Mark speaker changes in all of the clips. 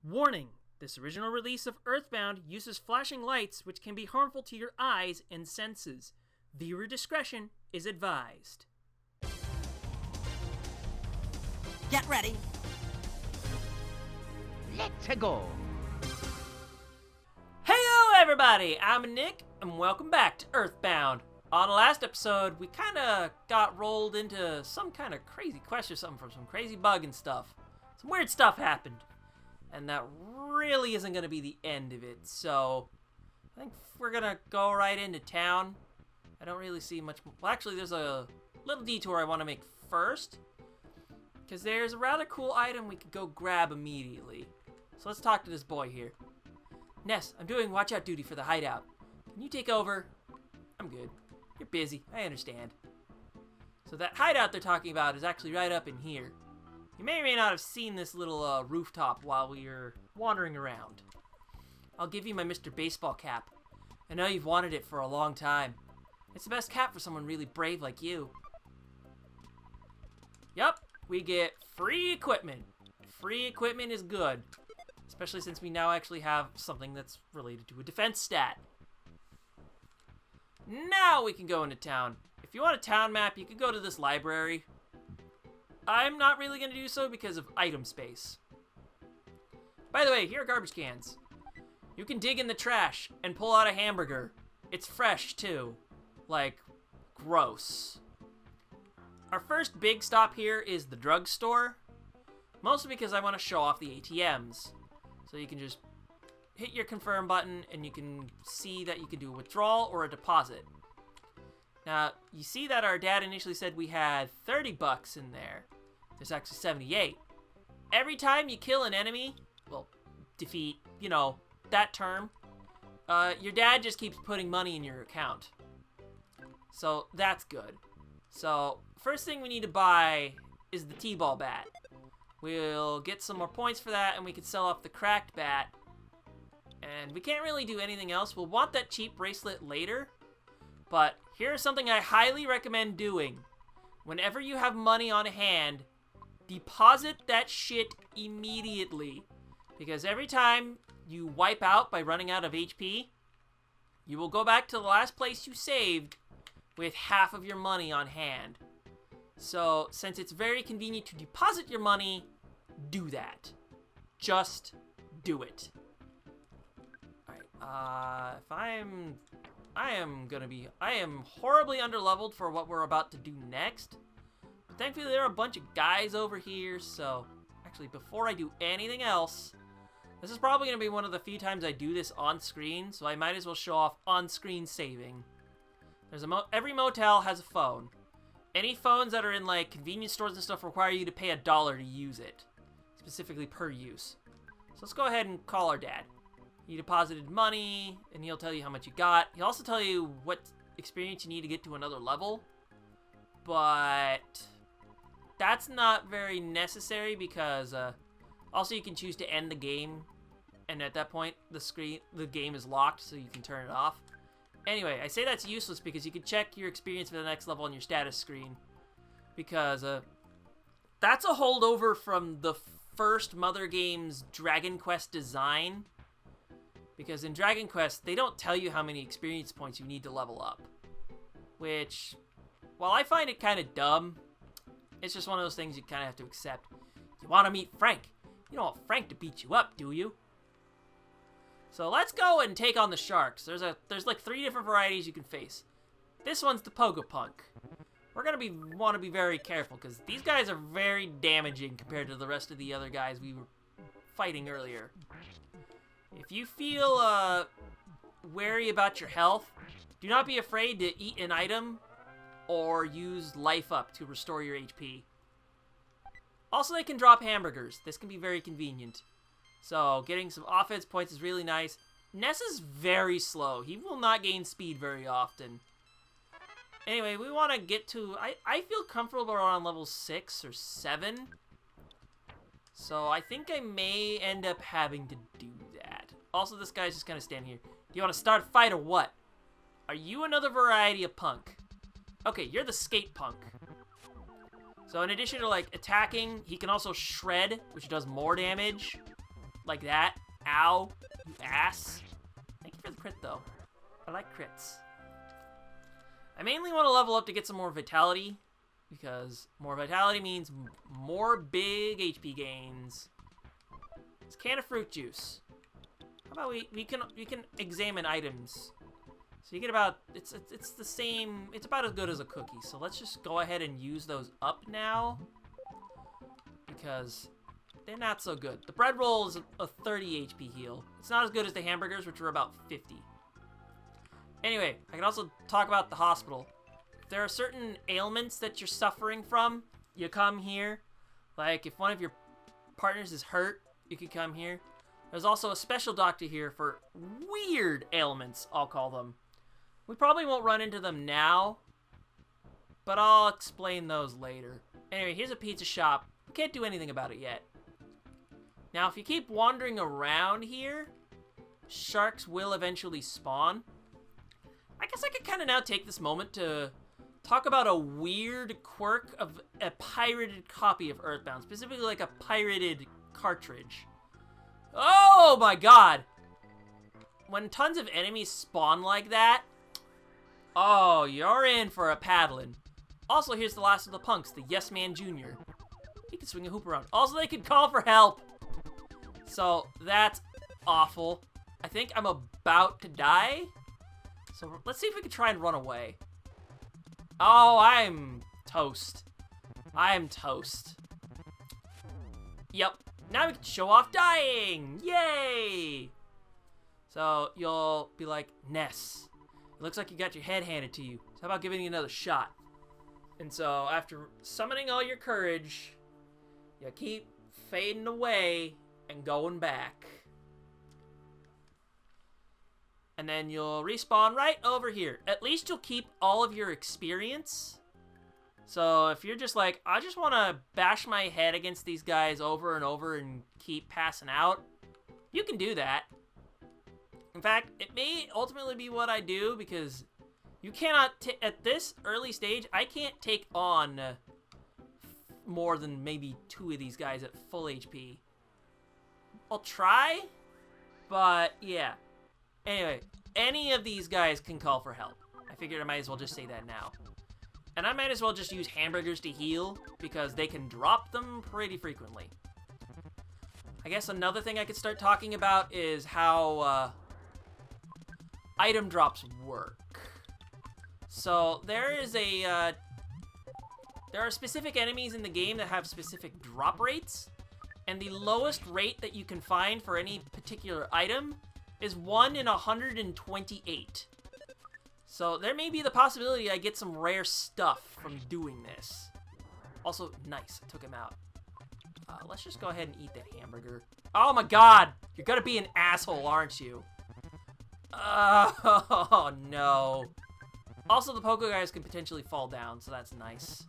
Speaker 1: Warning! This original release of Earthbound uses flashing lights which can be harmful to your eyes and senses. Viewer discretion is advised.
Speaker 2: Get ready.
Speaker 3: Let's go.
Speaker 1: Heyo everybody, I'm Nick, and welcome back to Earthbound. On the last episode, we kinda got rolled into some kind of crazy quest or something from some crazy bug and stuff. Some weird stuff happened. And that really isn't gonna be the end of it, so I think we're gonna go right into town. I don't really see much. Well, actually, there's a little detour I want to make first, because there's a rather cool item we could go grab immediately. So let's talk to this boy here. Ness, I'm doing watch out duty for the hideout. Can you take over? I'm good. You're busy. I understand. So that hideout they're talking about is actually right up in here. You may or may not have seen this little rooftop while we were wandering around. I'll give you my Mr. Baseball cap. I know you've wanted it for a long time. It's the best cap for someone really brave like you. Yup, we get free equipment. Free equipment is good. Especially since we now actually have something that's related to a defense stat. Now we can go into town. If you want a town map, you can go to this library. I'm not really going to do so because of item space. By the way, here are garbage cans. You can dig in the trash and pull out a hamburger. It's fresh, too. Like, gross. Our first big stop here is the drugstore. Mostly because I want to show off the ATMs. So you can just hit your confirm button and you can see that you can do a withdrawal or a deposit. Now, you see that our dad initially said we had 30 bucks in there. There's actually 78. Every time you kill an enemy, well, defeat, you know, that term, your dad just keeps putting money in your account. So that's good. So first thing we need to buy is the T-ball bat. We'll get some more points for that and we can sell off the cracked bat. And we can't really do anything else. We'll want that cheap bracelet later. But here's something I highly recommend doing. Whenever you have money on hand, deposit that shit immediately. Because every time you wipe out by running out of HP, you will go back to the last place you saved with half of your money on hand. So, since it's very convenient to deposit your money, do that. Just do it. Alright, I am horribly underleveled for what we're about to do next. But thankfully there are a bunch of guys over here, so actually before I do anything else, this is probably going to be one of the few times I do this on screen, so I might as well show off on-screen saving. There's every motel has a phone. Any phones that are in like convenience stores and stuff require you to pay $1 to use it, specifically per use. So let's go ahead and call our dad. He deposited money, and he'll tell you how much you got. He'll also tell you what experience you need to get to another level. But that's not very necessary because also you can choose to end the game. And at that point, the game is locked, so you can turn it off. Anyway, I say that's useless because you can check your experience for the next level on your status screen. Because that's a holdover from the first Mother game's Dragon Quest design. Because in Dragon Quest, they don't tell you how many experience points you need to level up. Which, while I find it kind of dumb, it's just one of those things you kind of have to accept. You want to meet Frank. You don't want Frank to beat you up, do you? So let's go and take on the sharks. There's like 3 different varieties you can face. This one's the Pogopunk. We're going to want to be very careful because these guys are very damaging compared to the rest of the other guys we were fighting earlier. If you feel wary about your health, do not be afraid to eat an item or use life up to restore your HP. Also, they can drop hamburgers. This can be very convenient. So, getting some offense points is really nice. Ness is very slow. He will not gain speed very often. Anyway, we want to get to... I feel comfortable around level 6 or 7. So, I think I may end up having to do that. Also, this guy's just kind of standing here. Do you want to start a fight or what? Are you another variety of punk? Okay, you're the skate punk. So in addition to like attacking, he can also shred, which does more damage. like that. Ow, you ass. Thank you for the crit, though. I like crits. I mainly want to level up to get some more vitality, because more vitality means more big HP gains. It's a can of fruit juice. How about we can examine items. So you get about it's the same. It's about as good as a cookie. So let's just go ahead and use those up now, because they're not so good. The bread roll is a 30 HP heal. It's not as good as the hamburgers, which are about 50. Anyway, I can also talk about the hospital. If there are certain ailments that you're suffering from, you come here. Like, if one of your partners is hurt, you can come here. There's also a special doctor here for weird ailments, I'll call them. We probably won't run into them now, but I'll explain those later. Anyway, here's a pizza shop. We can't do anything about it yet. Now, if you keep wandering around here, sharks will eventually spawn. I guess I could kind of now take this moment to talk about a weird quirk of a pirated copy of Earthbound, specifically like a pirated cartridge. Oh my god! When tons of enemies spawn like that, oh, you're in for a paddling. Also, here's the last of the punks, the Yes Man Jr. He can swing a hoop around. Also, they can call for help. So, that's awful. I think I'm about to die. So, let's see if we can try and run away. Oh, I'm toast. I'm toast. Yep. Now we can show off dying! Yay! So, you'll be like, Ness, it looks like you got your head handed to you. So how about giving you another shot? And so, after summoning all your courage, you keep fading away and going back. And then you'll respawn right over here. At least you'll keep all of your experience. So if you're just like, I just want to bash my head against these guys over and over and keep passing out, you can do that. In fact, it may ultimately be what I do, because you cannot, at this early stage, I can't take on more than maybe 2 of these guys at full HP. I'll try, but yeah. Anyway, any of these guys can call for help. I figured I might as well just say that now. And I might as well just use hamburgers to heal, because they can drop them pretty frequently. I guess another thing I could start talking about is how item drops work. So there are specific enemies in the game that have specific drop rates, and the lowest rate that you can find for any particular item is 1 in 128. So there may be the possibility I get some rare stuff from doing this. Also, nice, I took him out. Let's just go ahead and eat that hamburger. Oh my god! You're gonna be an asshole, aren't you? Oh no. Also, the Poké guys can potentially fall down, so that's nice.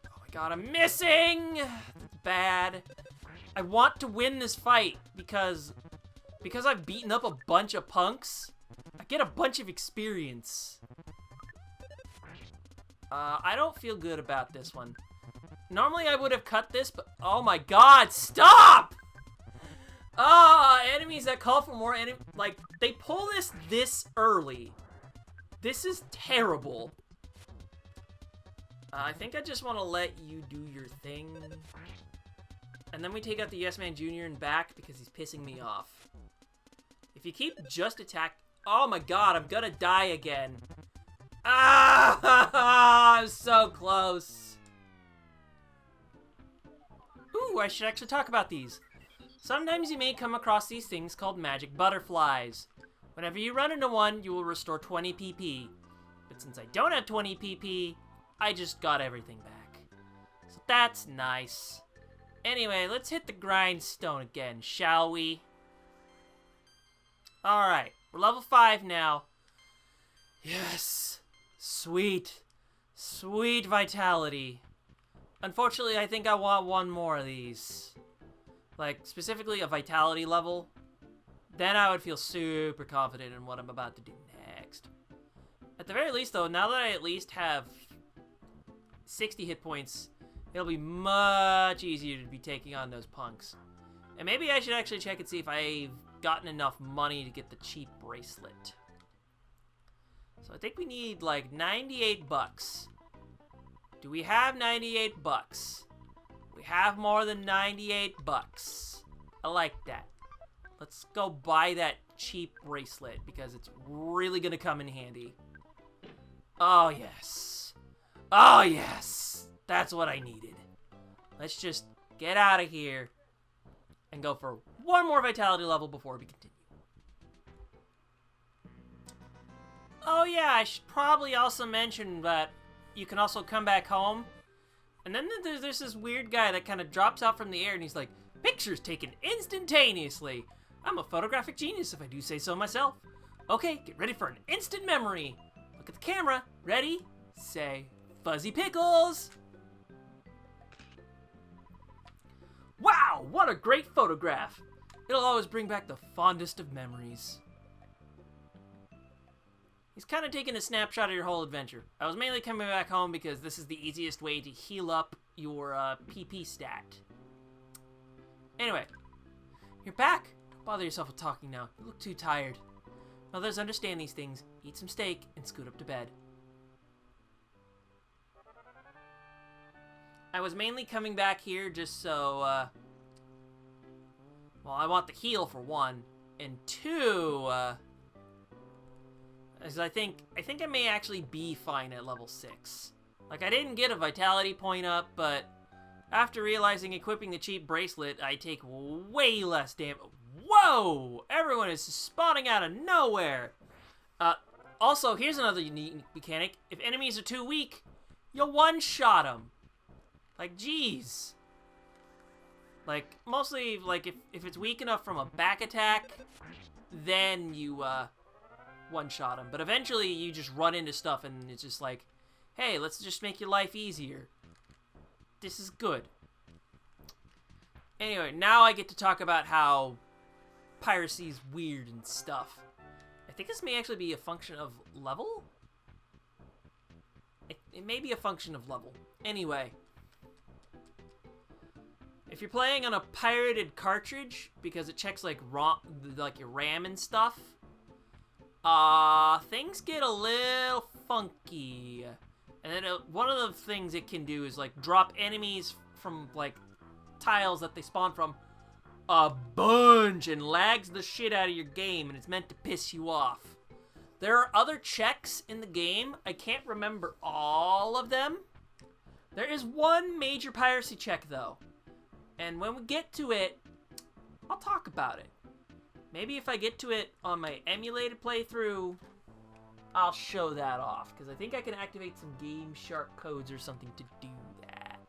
Speaker 1: Oh my god, I'm missing! That's bad. I want to win this fight, because I've beaten up a bunch of punks, I get a bunch of experience. I don't feel good about this one. Normally I would have cut this, but oh my god, stop! Enemies that call for more like, they pull this early. This is terrible. I think I just want to let you do your thing. And then we take out the Yes Man Jr. and back, because he's pissing me off. If you keep just oh my god, I'm gonna die again. I'm so close. Ooh, I should actually talk about these. Sometimes you may come across these things called magic butterflies. Whenever you run into one, you will restore 20 PP. But since I don't have 20 PP, I just got everything back. So that's nice. Anyway, let's hit the grindstone again, shall we? Alright, we're level 5 now. Yes! Sweet. Sweet vitality. Unfortunately, I think I want one more of these. Like, specifically a vitality level. Then I would feel super confident in what I'm about to do next. At the very least, though, now that I at least have 60 hit points, it'll be much easier to be taking on those punks. And maybe I should actually check and see if I've gotten enough money to get the cheap bracelet. So I think we need like 98 bucks. Do we have 98 bucks? We have more than 98 bucks. I like that. Let's go buy that cheap bracelet because it's really gonna come in handy. Oh yes. Oh yes. That's what I needed. Let's just get out of here and go for one more vitality level before we continue. Oh yeah, I should probably also mention that you can also come back home. And then there's this weird guy that kind of drops out from the air and he's like, pictures taken instantaneously. I'm a photographic genius if I do say so myself. Okay, get ready for an instant memory. Look at the camera. Ready? Say, Fuzzy Pickles. Wow, what a great photograph. It'll always bring back the fondest of memories. He's kind of taking a snapshot of your whole adventure. I was mainly coming back home because this is the easiest way to heal up your PP stat. Anyway, you're back. Don't bother yourself with talking now. You look too tired. Mothers understand these things. Eat some steak and scoot up to bed. I was mainly coming back here just so, well, I want the heal for one, and two, as I think I may actually be fine at level 6. Like, I didn't get a vitality point up, but after realizing equipping the cheap bracelet, I take way less damage. Whoa! Everyone is spawning out of nowhere! Also, here's another unique mechanic. If enemies are too weak, you'll one-shot them. Like, jeez. Like, mostly, like, if it's weak enough from a back attack, then you, one-shot them. But eventually, you just run into stuff, and it's just like, hey, let's just make your life easier. This is good. Anyway, now I get to talk about how piracy is weird and stuff. I think this may actually be a function of level? It may be a function of level. Anyway. If you're playing on a pirated cartridge, because it checks like your RAM and stuff, things get a little funky. And then one of the things it can do is like drop enemies from like tiles that they spawn from a bunch and lags the shit out of your game, and it's meant to piss you off. There are other checks in the game. I can't remember all of them. There is one major piracy check though. And when we get to it, I'll talk about it. Maybe if I get to it on my emulated playthrough, I'll show that off. Because I think I can activate some Game Shark codes or something to do that.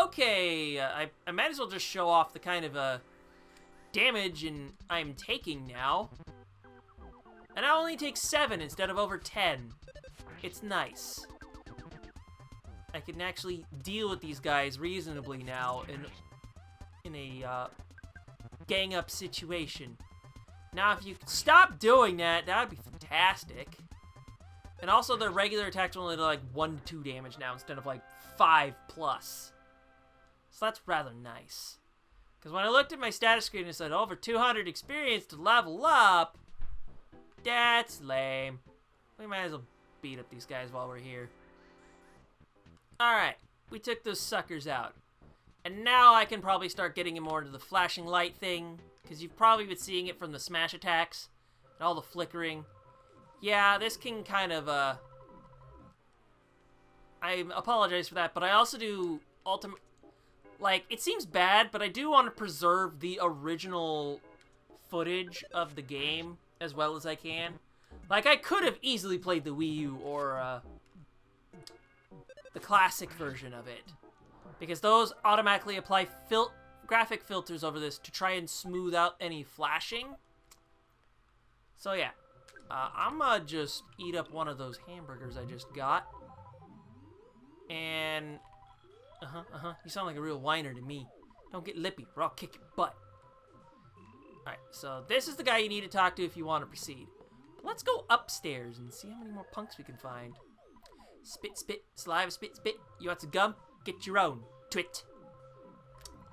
Speaker 1: Okay, I might as well just show off the kind of damage I'm taking now. And I only take 7 instead of over 10. It's nice. I can actually deal with these guys reasonably now in a gang up situation. Now, if you could stop doing that, that would be fantastic. And also, their regular attacks only do like 1 to 2 damage now instead of like 5+. So that's rather nice. Because when I looked at my status screen, it said over 200 experience to level up. That's lame. We might as well beat up these guys while we're here. Alright, we took those suckers out. And now I can probably start getting more into the flashing light thing, because you've probably been seeing it from the smash attacks and all the flickering. Yeah, this can kind of, I apologize for that, but I also do like, it seems bad, but I do want to preserve the original footage of the game as well as I can. Like, I could have easily played the Wii U or, the classic version of it, because those automatically apply graphic filters over this to try and smooth out any flashing. So yeah, I'm gonna just eat up one of those hamburgers I just got. And you sound like a real whiner to me. Don't get lippy or I'll kick your butt. Alright, so this is the guy you need to talk to if you want to proceed. But let's go upstairs and see how many more punks we can find. Spit, spit, saliva, spit, spit. You want some gum? Get your own. Twit.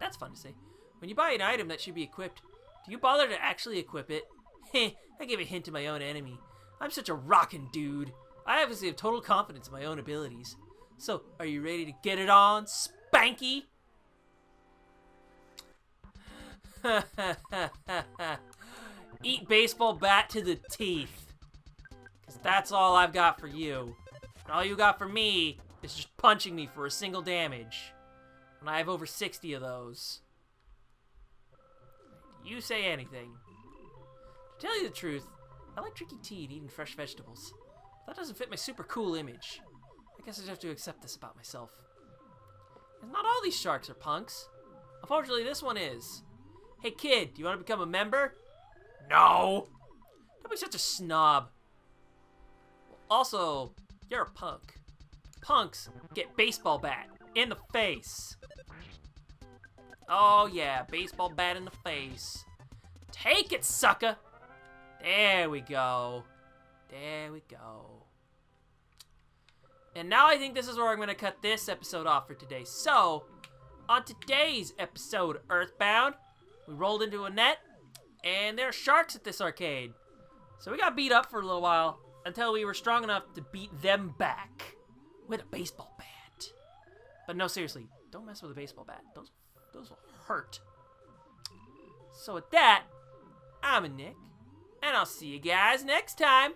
Speaker 1: That's fun to say. When you buy an item that should be equipped, do you bother to actually equip it? Heh, I gave a hint to my own enemy. I'm such a rockin' dude. I obviously have total confidence in my own abilities. So, are you ready to get it on, Spanky? Eat baseball bat to the teeth. Because that's all I've got for you. And all you got for me is just punching me for a single damage. And I have over 60 of those. You say anything. To tell you the truth, I like drinking tea and eating fresh vegetables. That doesn't fit my super cool image. I guess I just have to accept this about myself. And not all these sharks are punks. Unfortunately, this one is. Hey kid, do you want to become a member? No! Don't be such a snob. Also, you're a punk. Punks get baseball bat in the face. Oh yeah, baseball bat in the face. Take it, sucker! There we go. There we go. And now I think this is where I'm going to cut this episode off for today. So, on today's episode, Earthbound, we rolled into a net, and there are sharks at this arcade. So we got beat up for a little while until we were strong enough to beat them back with a baseball bat. But no, seriously, don't mess with a baseball bat. Those will hurt. So with that, I'm a Nick, and I'll see you guys next time.